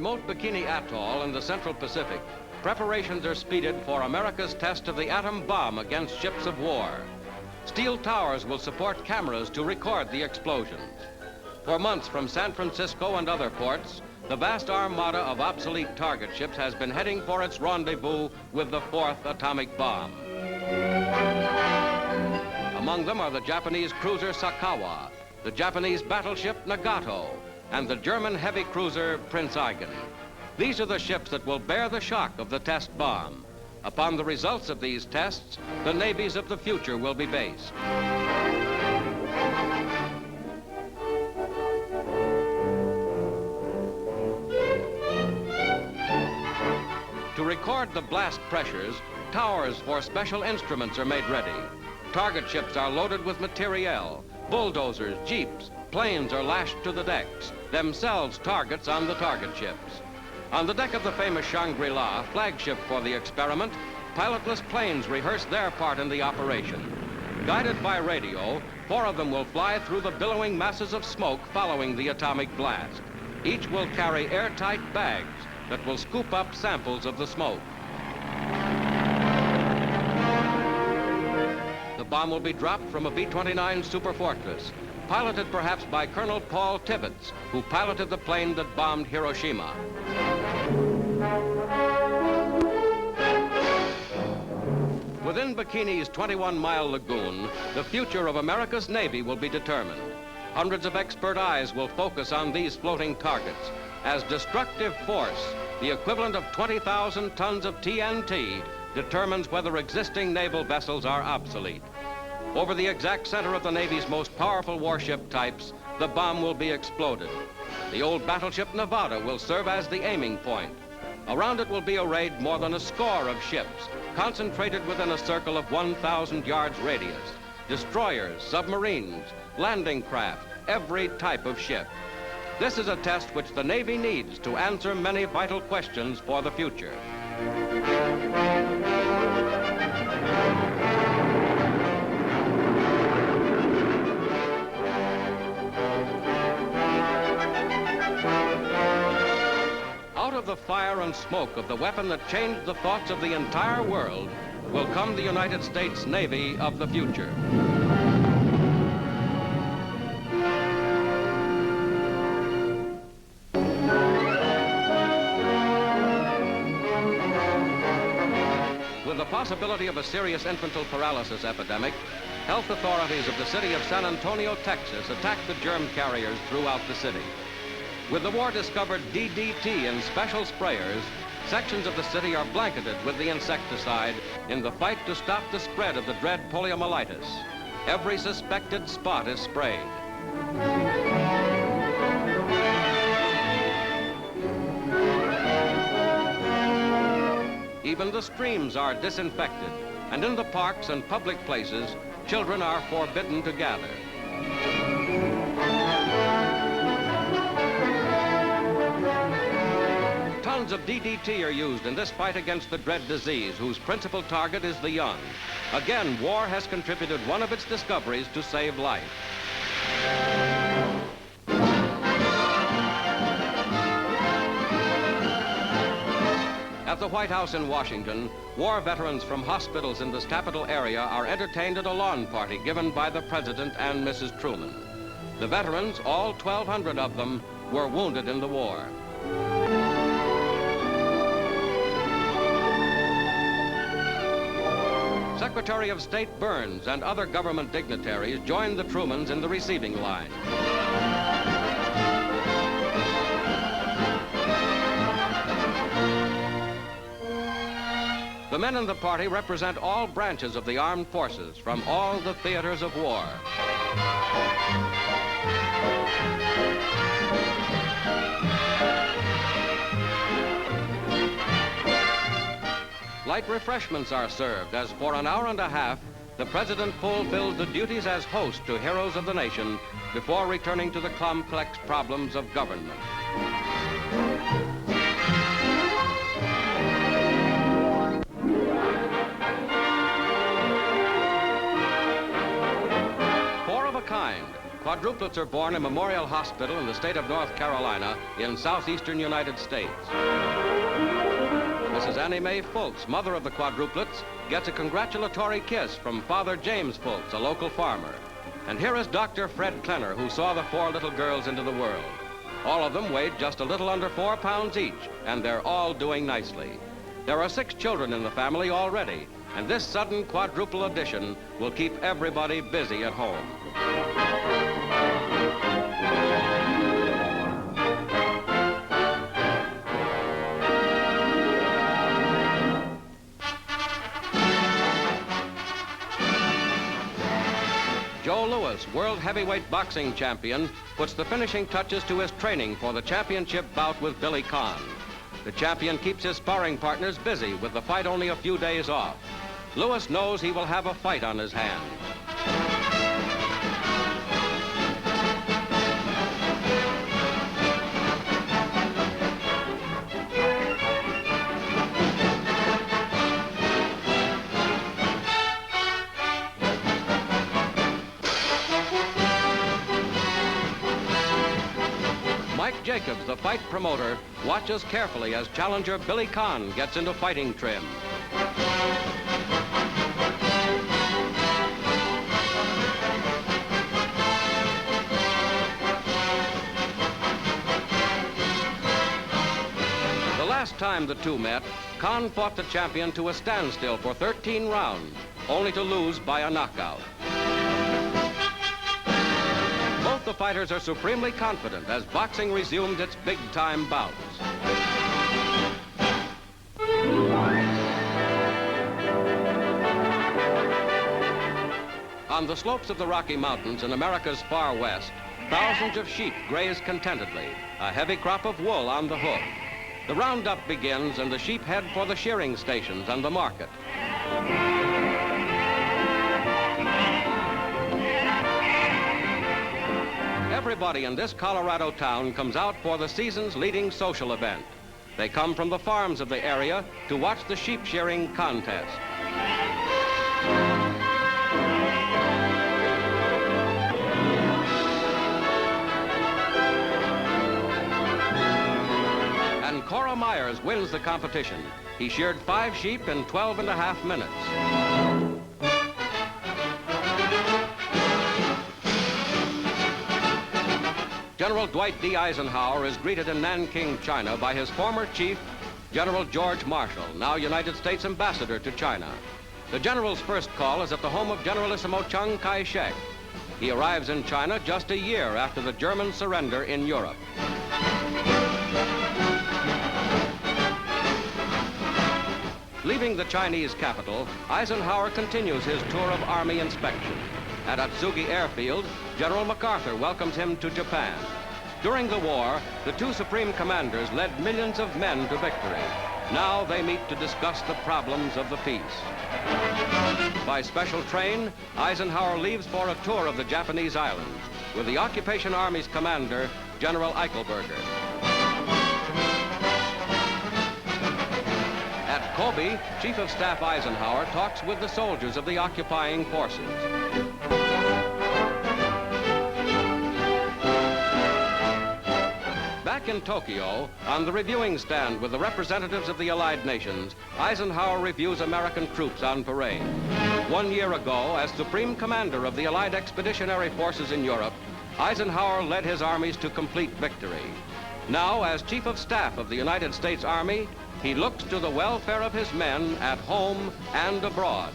remote Bikini Atoll in the Central Pacific, preparations are speeded for America's test of the atom bomb against ships of war. Steel towers will support cameras to record the explosions. For months from San Francisco and other ports, the vast armada of obsolete target ships has been heading for its rendezvous with the fourth atomic bomb. Among them are the Japanese cruiser Sakawa, the Japanese battleship Nagato, and the German heavy cruiser Prince Eugen. These are the ships that will bear the shock of the test bomb. Upon the results of these tests, the navies of the future will be based. To record the blast pressures, towers for special instruments are made ready. Target ships are loaded with materiel. Bulldozers, jeeps, planes are lashed to the decks, themselves targets on the target ships. On the deck of the famous Shangri-La, flagship for the experiment, pilotless planes rehearse their part in the operation. Guided by radio, 4 of them will fly through the billowing masses of smoke following the atomic blast. Each will carry airtight bags that will scoop up samples of the smoke. The bomb will be dropped from a B-29 Superfortress, piloted perhaps by Colonel Paul Tibbets, who piloted the plane that bombed Hiroshima. Within Bikini's 21-mile lagoon, the future of America's Navy will be determined. Hundreds of expert eyes will focus on these floating targets as destructive force, the equivalent of 20,000 tons of TNT, determines whether existing naval vessels are obsolete. Over the exact center of the Navy's most powerful warship types, the bomb will be exploded. The old battleship Nevada will serve as the aiming point. Around it will be arrayed more than a score of ships, concentrated within a circle of 1,000 yards radius. Destroyers, submarines, landing craft, every type of ship. This is a test which the Navy needs to answer many vital questions for the future. Out of the fire and smoke of the weapon that changed the thoughts of the entire world will come the United States Navy of the future. With the possibility of a serious infantile paralysis epidemic, health authorities of the city of San Antonio, Texas, attacked the germ carriers throughout the city. With the war-discovered DDT in special sprayers, sections of the city are blanketed with the insecticide in the fight to stop the spread of the dread poliomyelitis. Every suspected spot is sprayed. Even the streams are disinfected, and in the parks and public places, children are forbidden to gather. Tons of DDT are used in this fight against the dread disease, whose principal target is the young. Again, war has contributed one of its discoveries to save life. At the White House in Washington, war veterans from hospitals in this capital area are entertained at a lawn party given by the President and Mrs. Truman. The veterans, all 1,200 of them, were wounded in the war. Secretary of State Burns and other government dignitaries joined the Trumans in the receiving line. The men in the party represent all branches of the armed forces from all the theaters of war. Light refreshments are served as for an hour and a half, the President fulfills the duties as host to heroes of the nation before returning to the complex problems of government. Quadruplets are born in Memorial Hospital in the state of North Carolina in southeastern United States. Mrs. Annie Mae Fultz, mother of the quadruplets, gets a congratulatory kiss from Father James Fultz, a local farmer. And here is Dr. Fred Klenner, who saw the 4 little girls into the world. All of them weighed just a little under 4 pounds each, and they're all doing nicely. There are 6 children in the family already, and this sudden quadruple addition will keep everybody busy at home. Joe Louis, world heavyweight boxing champion, puts the finishing touches to his training for the championship bout with Billy Conn. The champion keeps his sparring partners busy with the fight only a few days off. Louis knows he will have a fight on his hands. Mike Jacobs, the fight promoter, watches carefully as challenger Billy Conn gets into fighting trim. The last time the two met, Conn fought the champion to a standstill for 13 rounds, only to lose by a knockout. Both the fighters are supremely confident as boxing resumes its big-time bouts. On the slopes of the Rocky Mountains in America's far west, thousands of sheep graze contentedly, a heavy crop of wool on the hoof. The roundup begins and the sheep head for the shearing stations and the market. Everybody in this Colorado town comes out for the season's leading social event. They come from the farms of the area to watch the sheep shearing contest. And Cora Myers wins the competition. He sheared 5 sheep in 12.5 minutes. General Dwight D. Eisenhower is greeted in Nanking, China by his former chief, General George Marshall, now United States Ambassador to China. The general's first call is at the home of Generalissimo Chiang Kai-shek. He arrives in China just a year after the German surrender in Europe. Leaving the Chinese capital, Eisenhower continues his tour of Army inspection. At Atsugi Airfield, General MacArthur welcomes him to Japan. During the war, the two supreme commanders led millions of men to victory. Now they meet to discuss the problems of the peace. By special train, Eisenhower leaves for a tour of the Japanese islands with the Occupation Army's commander, General Eichelberger. At Kobe, Chief of Staff Eisenhower talks with the soldiers of the occupying forces. Back in Tokyo, on the reviewing stand with the representatives of the Allied nations, Eisenhower reviews American troops on parade. 1 year ago, as Supreme Commander of the Allied Expeditionary Forces in Europe, Eisenhower led his armies to complete victory. Now, as Chief of Staff of the United States Army, he looks to the welfare of his men at home and abroad.